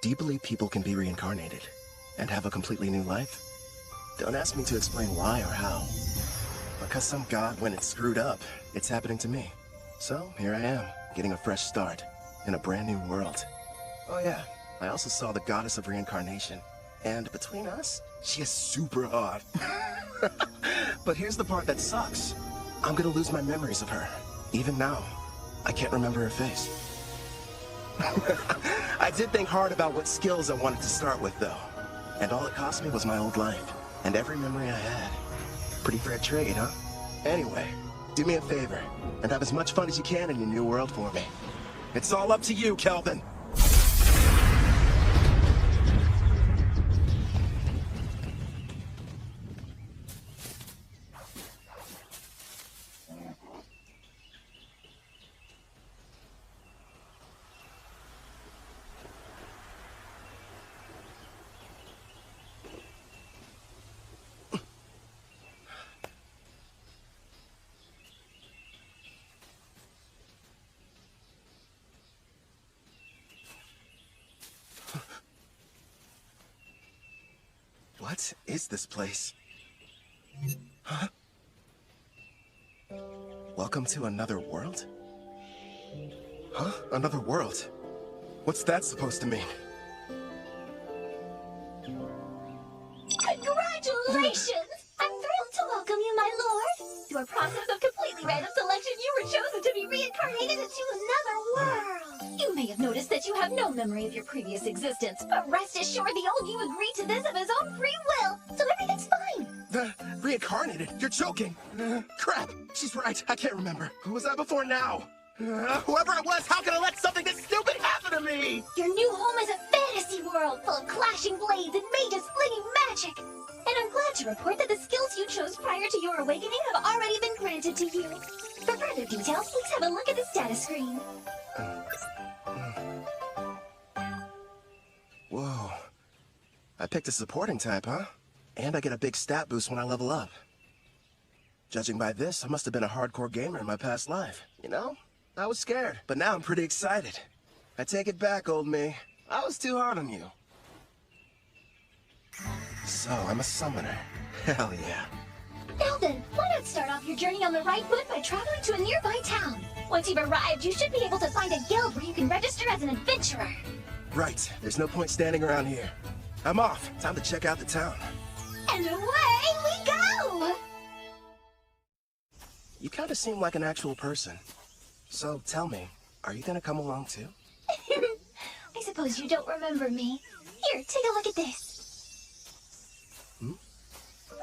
Do you believe people can be reincarnated and have a completely new life? Don't ask me to explain why or how. Because some god went and screwed up, it's happening to me. So here I am, getting a fresh start in a brand new world. Oh yeah, I also saw the goddess of reincarnation. And between us, she is super hot. But here's the part that sucks. I'm gonna lose my memories of her. Even now, I can't remember her face. I did think hard about what skills I wanted to start with, though. And all it cost me was my old life, and every memory I had. Pretty fair trade, huh? Anyway, do me a favor, and have as much fun as you can in your new world for me. It's all up to you, Kelvin. What is this place? Huh? Welcome to another world? Huh? Another world? What's that supposed to mean? Congratulations! I'm thrilled to welcome you, my lord. Through a process of completely random selection, you were chosen to be reincarnated into another world. You may have noticed that you have no memory of your previous existence, but rest assured the old you agreed to this of his own free will, so everything's fine. Reincarnated? You're joking! Crap! She's right, I can't remember. Who was I before now? Whoever I was, how can I let something this stupid happen to me? Your new home is a fantasy world full of clashing blades and mages flinging magic. And I'm glad to report that the skills you chose prior to your awakening have already been granted to you. For further details, please have a look at the status screen. Whoa. I picked a supporting type, huh? And I get a big stat boost when I level up. Judging by this, I must have been a hardcore gamer in my past life. You know? I was scared, but now I'm pretty excited. I take it back, old me. I was too hard on you. So, I'm a summoner. Hell yeah. Now then, why not start off your journey on the right foot by traveling to a nearby town? Once you've arrived, you should be able to find a guild where you can register as an adventurer. Right. There's no point standing around here. I'm off. Time to check out the town. And away we go! You kind of seem like an actual person. So, tell me, are you gonna come along too? I suppose you don't remember me. Here, take a look at this.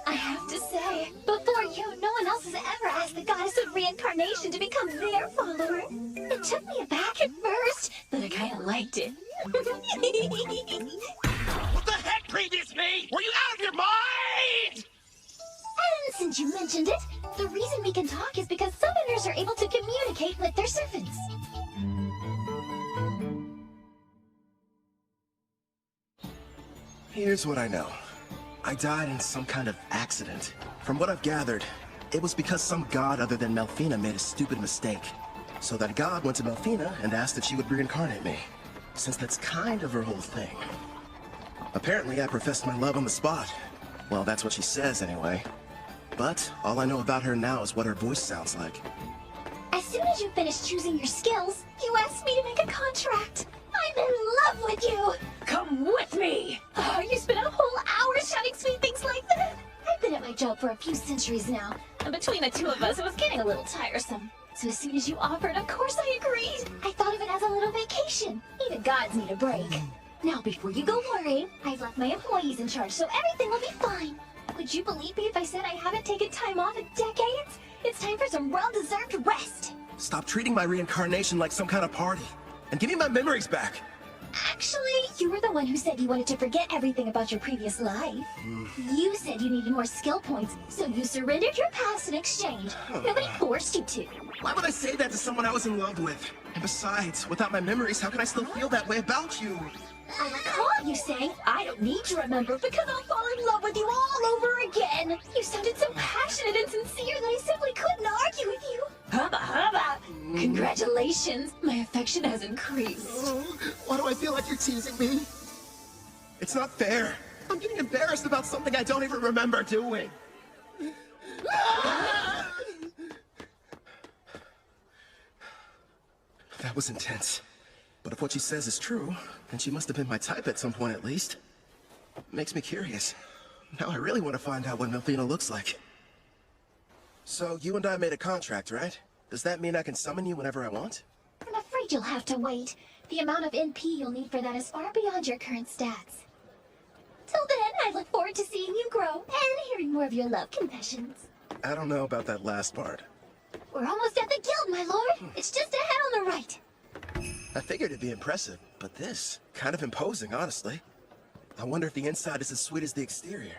I have to say, before you, no one else has ever asked the goddess of reincarnation to become their follower. It took me aback at first, but I kind of liked it. What the heck, previous me? Were you out of your mind? And since you mentioned it, the reason we can talk is because summoners are able to communicate with their servants. Here's what I know. I died in some kind of accident. From what I've gathered, it was because some god other than Melfina made a stupid mistake. So that god went to Melfina and asked if she would reincarnate me, since that's kind of her whole thing. Apparently, I professed my love on the spot. Well, that's what she says anyway. But all I know about her now is what her voice sounds like. As soon as you finish choosing your skills, you asked me to make a contract. I'm in love with you! Come with me! Oh, you spent a whole hour shouting sweet things like that! I've been at my job for a few centuries now, and between the two of us, it was getting a little tiresome. So as soon as you offered, of course I agreed! I thought of it as a little vacation. Even gods need a break. Now, before you go worrying, I've left my employees in charge, so everything will be fine. Would you believe me if I said I haven't taken time off in decades? It's time for some well-deserved rest! Stop treating my reincarnation like some kind of party. And give me my memories back. Actually, you were the one who said you wanted to forget everything about your previous life. You said you needed more skill points, so you surrendered your past in exchange. Nobody forced you to. Why would I say that to someone I was in love with? And besides, without my memories, how can I still feel that way about you? I recall you saying, I don't need to remember because I'll fall in love with you all over again. You sounded so passionate and sincere that I simply couldn't argue with you. Hubba hubba! Congratulations, my affection has increased. Why do I feel like you're teasing me? It's not fair. I'm getting embarrassed about something I don't even remember doing. That was intense. But if what she says is true, then she must have been my type at some point at least. Makes me curious. Now I really want to find out what Milfina looks like. So, you and I made a contract, right? Does that mean I can summon you whenever I want? I'm afraid you'll have to wait. The amount of NP you'll need for that is far beyond your current stats. Till then, I look forward to seeing you grow and hearing more of your love confessions. I don't know about that last part. We're almost at the guild, my lord. It's just ahead on the right. I figured it'd be impressive, but this, kind of imposing, honestly. I wonder if the inside is as sweet as the exterior.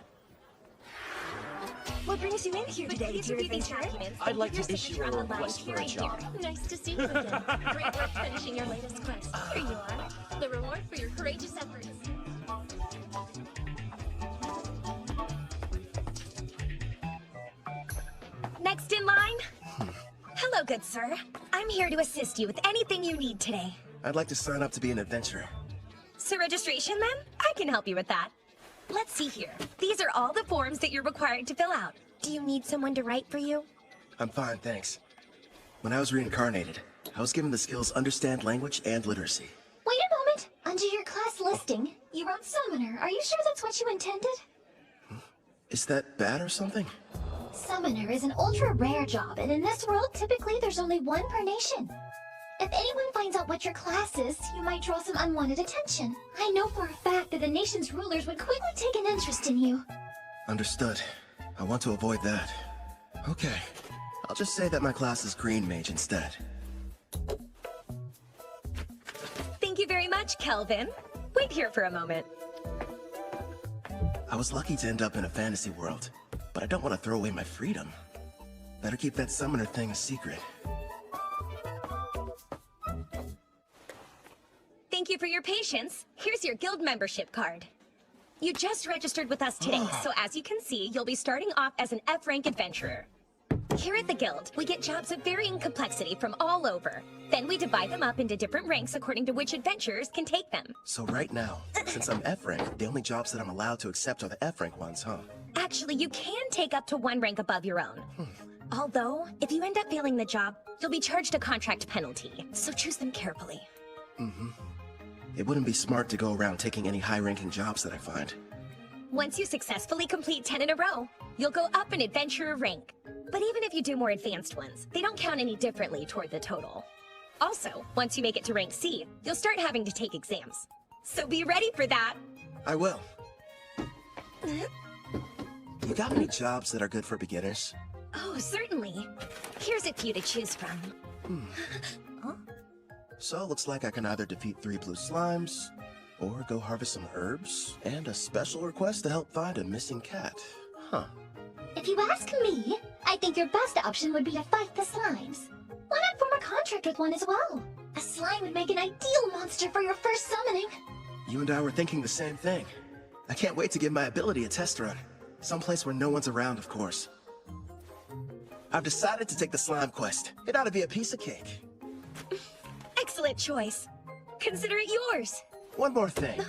What brings you in here today, dear adventurer? I'd like to issue a request for a job. Nice to see you again. Great work finishing your latest quest. Here you are. The reward for your courageous efforts. Next in line? Hello, good sir. I'm here to assist you with anything you need today. I'd like to sign up to be an adventurer. So registration then? I can help you with that. Let's see here. These are all the forms that you're required to fill out. Do you need someone to write for you? I'm fine, thanks. When I was reincarnated, I was given the skills Understand Language and Literacy. Wait a moment. Under your class listing, you wrote Summoner. Are you sure that's what you intended? Is that bad or something? Summoner is an ultra-rare job, and in this world, typically there's only one per nation. If anyone finds out what your class is, you might draw some unwanted attention. I know for a fact that the nation's rulers would quickly take an interest in you. Understood. I want to avoid that. Okay. I'll just say that my class is Green Mage instead. Thank you very much, Kelvin. Wait here for a moment. I was lucky to end up in a fantasy world, but I don't want to throw away my freedom. Better keep that summoner thing a secret. Thank you for your patience. Here's your guild membership card. You just registered with us today, so as you can see, you'll be starting off as an F-rank adventurer. Here at the guild, we get jobs of varying complexity from all over. Then we divide them up into different ranks according to which adventurers can take them. So right now, since I'm F-rank, the only jobs that I'm allowed to accept are the F-rank ones, huh? Actually, you can take up to one rank above your own. Although, if you end up failing the job, you'll be charged a contract penalty, so choose them carefully. It wouldn't be smart to go around taking any high-ranking jobs that I find. Once you successfully complete 10 in a row, you'll go up an adventurer rank. But even if you do more advanced ones, they don't count any differently toward the total. Also, once you make it to rank C, you'll start having to take exams. So be ready for that! I will. You got any jobs that are good for beginners? Oh, certainly. Here's a few to choose from. So, looks like I can either defeat 3 blue slimes, or go harvest some herbs, and a special request to help find a missing cat. Huh. If you ask me, I think your best option would be to fight the slimes. Why not form a contract with one as well? A slime would make an ideal monster for your first summoning. You and I were thinking the same thing. I can't wait to give my ability a test run. Someplace where no one's around, of course. I've decided to take the slime quest. It ought to be a piece of cake. Excellent choice. Consider it yours. One more thing.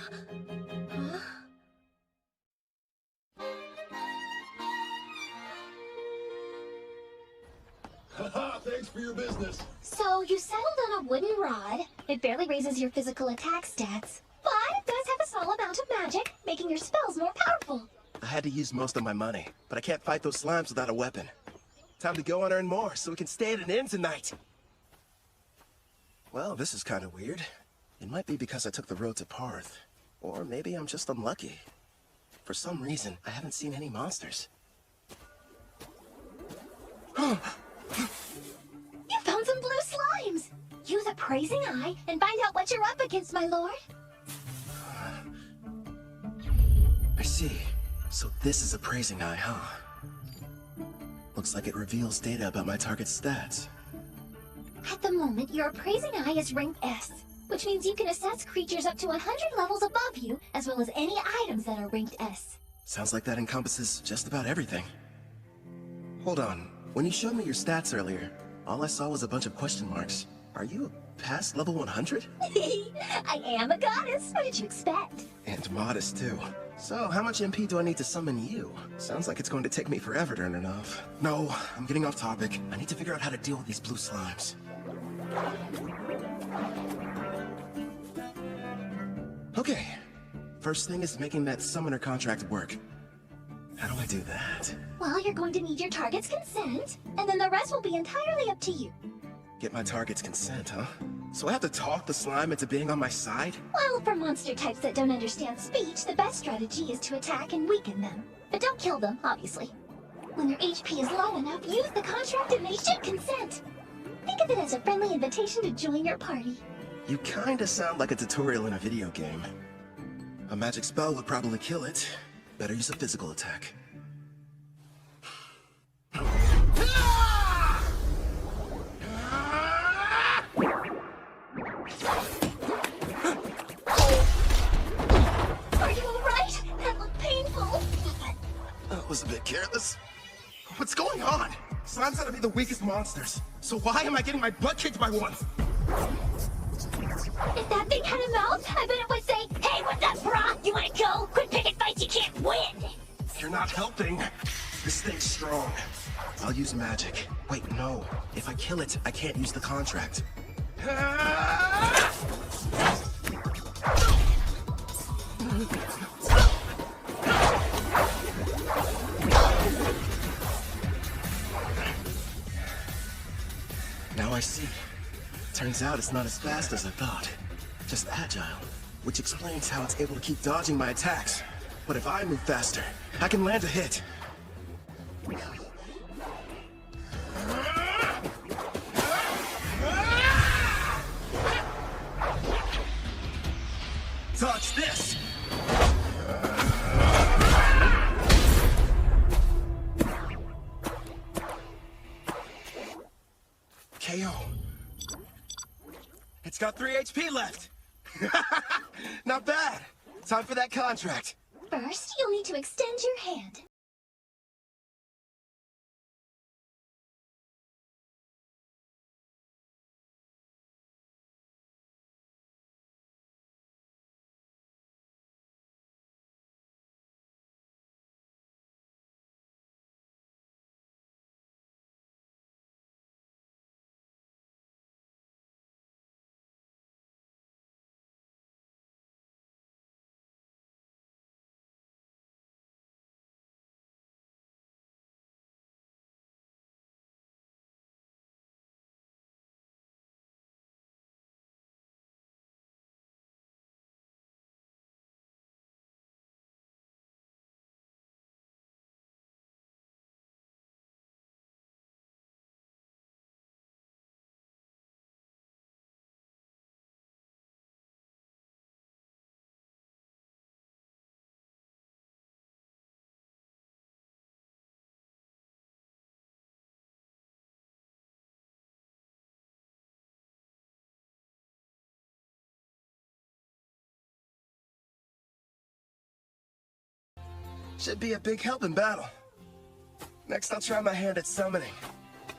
Haha, thanks for your business. So, you settled on a wooden rod. It barely raises your physical attack stats, but it does have a small amount of magic, making your spells more powerful. I had to use most of my money, but I can't fight those slimes without a weapon. Time to go and earn more so we can stay at an inn tonight. Well, this is kind of weird. It might be because I took the road to Parth. Or maybe I'm just unlucky. For some reason, I haven't seen any monsters. You found some blue slimes! Use a praising eye and find out what you're up against, my lord. I see. So this is a praising eye, huh? Looks like it reveals data about my target's stats. At the moment, your appraising eye is ranked S, which means you can assess creatures up to 100 levels above you, as well as any items that are ranked S. Sounds like that encompasses just about everything. Hold on. When you showed me your stats earlier, all I saw was a bunch of question marks. Are you past level 100? I am a goddess. What did you expect? And modest, too. So, how much MP do I need to summon you? Sounds like it's going to take me forever to earn enough. No, I'm getting off topic. I need to figure out how to deal with these blue slimes. Okay. First thing is making that summoner contract work. How do I do that? Well, you're going to need your target's consent, and then the rest will be entirely up to you. Get my target's consent, huh? So I have to talk the slime into being on my side? Well, for monster types that don't understand speech, the best strategy is to attack and weaken them. But don't kill them, obviously. When their HP is low enough, use the contract and they should consent. Think of it as a friendly invitation to join your party. You kinda sound like a tutorial in a video game. A magic spell would probably kill it. Better use a physical attack. Are you alright? That looked painful. That was a bit careless. What's going on? Slimes gotta be the weakest monsters. So why am I getting my butt kicked by one? If that thing had a mouth, I bet it would say, "Hey, what's up, brah? You wanna go? Quit picking fights, you can't win!" You're not helping. This thing's strong. I'll use magic. Wait, no. If I kill it, I can't use the contract. Now I see. Turns out it's not as fast as I thought. Just agile. Which explains how it's able to keep dodging my attacks. But if I move faster, I can land a hit. Dodge this! KO. It's got 3 HP left! Not bad! Time for that contract. First, you'll need to extend your hand. Should be a big help in battle. Next, I'll try my hand at summoning.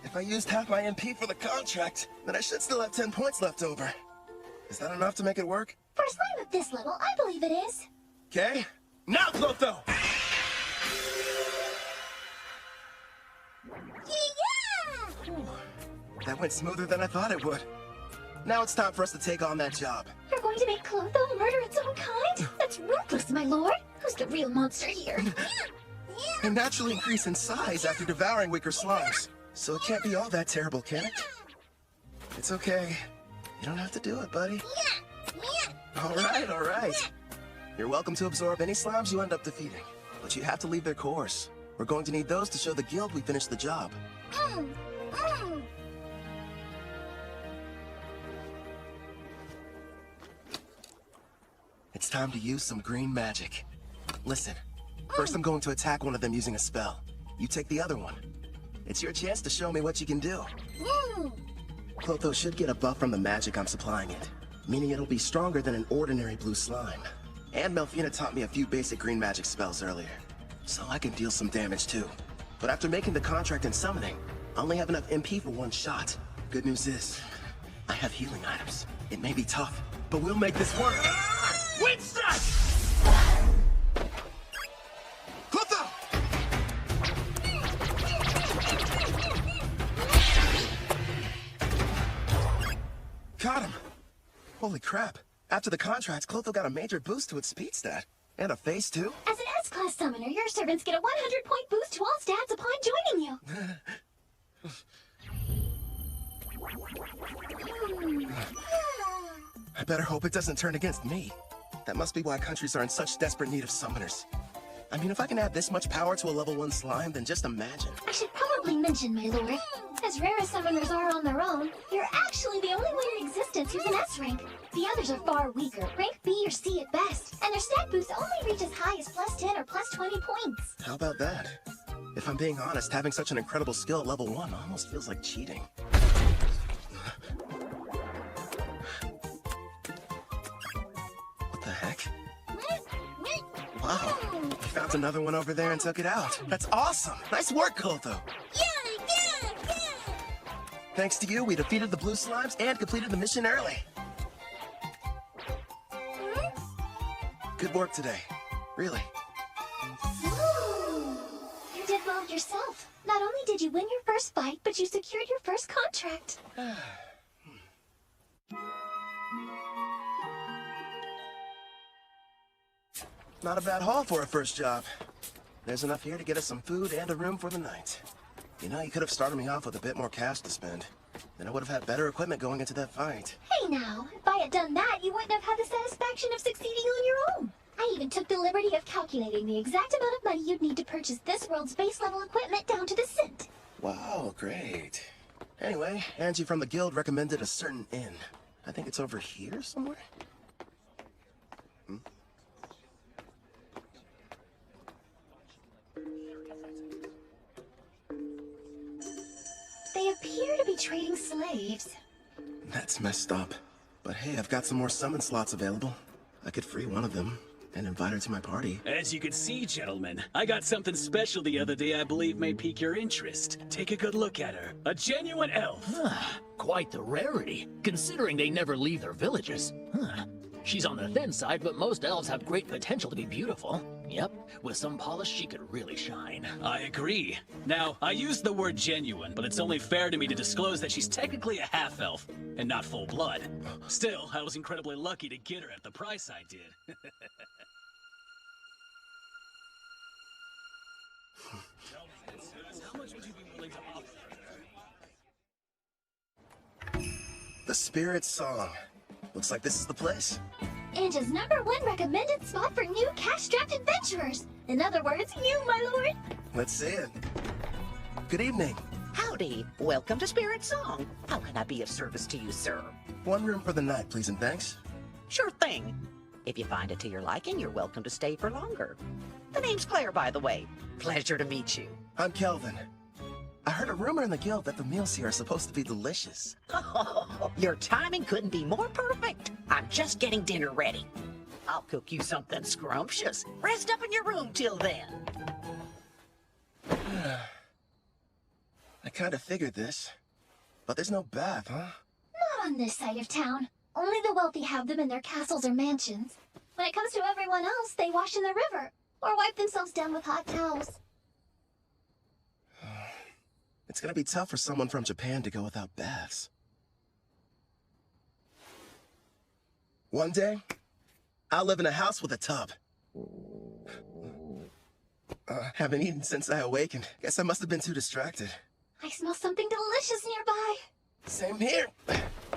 If I used half my MP for the contract, then I should still have 10 points left over. Is that enough to make it work? For a slime of this level, I believe it is. Okay. Now, Clotho! Yeah! That went smoother than I thought it would. Now it's time for us to take on that job. You're going to make Clotho murder its own kind? That's ruthless, my lord. Who's the real monster here? They naturally increase in size after devouring weaker slimes. So it can't be all that terrible, can it? It's okay. You don't have to do it, buddy. All right. You're welcome to absorb any slimes you end up defeating. But you have to leave their cores. We're going to need those to show the guild we finished the job. It's time to use some green magic. Listen, first I'm going to attack one of them using a spell. You take the other one. It's your chance to show me what you can do. Clotho should get a buff from the magic I'm supplying it, meaning it'll be stronger than an ordinary blue slime. And Melfina taught me a few basic green magic spells earlier, so I can deal some damage too. But after making the contract and summoning, I only have enough MP for one shot. Good news is, I have healing items. It may be tough, but we'll make this work. Wind strike! Holy crap. After the contract, Clotho got a major boost to its speed stat. And a face, too. As an S-Class summoner, your servants get a 100-point boost to all stats upon joining you. I better hope it doesn't turn against me. That must be why countries are in such desperate need of summoners. I mean, if I can add this much power to a level 1 slime, then just imagine. I should probably mention, my lord, as rare as summoners are on their own, you're actually the only one in existence who's an S rank. The others are far weaker, rank B or C at best, and their stat boosts only reach as high as +10 or +20 points. How about that? If I'm being honest, having such an incredible skill at level 1 almost feels like cheating. What the heck? Wow, you found another one over there and took it out. That's awesome! Nice work, Clotho! Yeah! Thanks to you, we defeated the blue slimes and completed the mission early. Good work today. Really. You did well yourself. Not only did you win your first fight, but you secured your first contract. Not a bad haul for a first job. There's enough here to get us some food and a room for the night. You know, you could have started me off with a bit more cash to spend. Then I would have had better equipment going into that fight. Hey now, if I had done that, you wouldn't have had the satisfaction of succeeding on your own. I even took the liberty of calculating the exact amount of money you'd need to purchase this world's base level equipment down to the cent. Wow, great. Anyway, Angie from the guild recommended a certain inn. I think it's over here somewhere? They appear to be trading slaves. That's messed up. But hey, I've got some more summon slots available. I could free one of them and invite her to my party. As you can see, gentlemen, I got something special the other day I believe may pique your interest. Take a good look at her. A genuine elf. Quite the rarity, considering they never leave their villages. She's on the thin side, but most elves have great potential to be beautiful. Yep, with some polish, she could really shine. I agree. Now, I used the word genuine, but it's only fair to me to disclose that she's technically a half-elf, and not full-blood. Still, I was incredibly lucky to get her at the price I did. How much would you be willing to offer? The Spirit Song. Looks like this is the place. Anja's #1 recommended spot for new cash-strapped adventurers. In other words, you, my lord. Let's see it. Good evening. Howdy. Welcome to Spirit Song. How can I be of service to you, sir? One room for the night, please, and thanks. Sure thing. If you find it to your liking, you're welcome to stay for longer. The name's Claire, by the way. Pleasure to meet you. I'm Kelvin. I heard a rumor in the guild that the meals here are supposed to be delicious. Oh, your timing couldn't be more perfect. I'm just getting dinner ready. I'll cook you something scrumptious. Rest up in your room till then. I kind of figured this. But there's no bath, huh? Not on this side of town. Only the wealthy have them in their castles or mansions. When it comes to everyone else, they wash in the river or wipe themselves down with hot towels. It's gonna be tough for someone from Japan to go without baths. One day, I'll live in a house with a tub. Haven't eaten since I awakened. Guess I must have been too distracted. I smell something delicious nearby. Same here.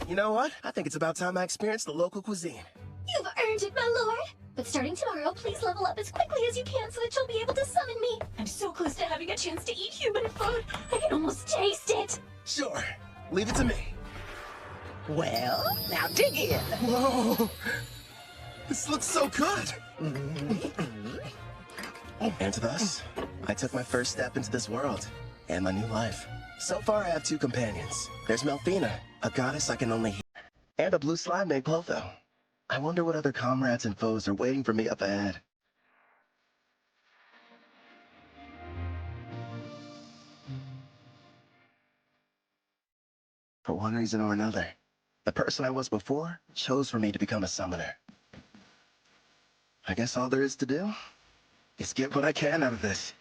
You know what? I think it's about time I experienced the local cuisine. You've earned it, my lord. But starting tomorrow, please level up as quickly as you can so that you'll be able to summon me. I'm so close to having a chance to eat human food. I can almost taste it. Sure. Leave it to me. Well, now dig in. Whoa! This looks so good! And thus, I took my first step into this world and my new life. So far, I have 2 companions. There's Melfina, a goddess I can only hear, and a blue slime named Clotho. I wonder what other comrades and foes are waiting for me up ahead. For one reason or another, the person I was before chose for me to become a summoner. I guess all there is to do is get what I can out of this.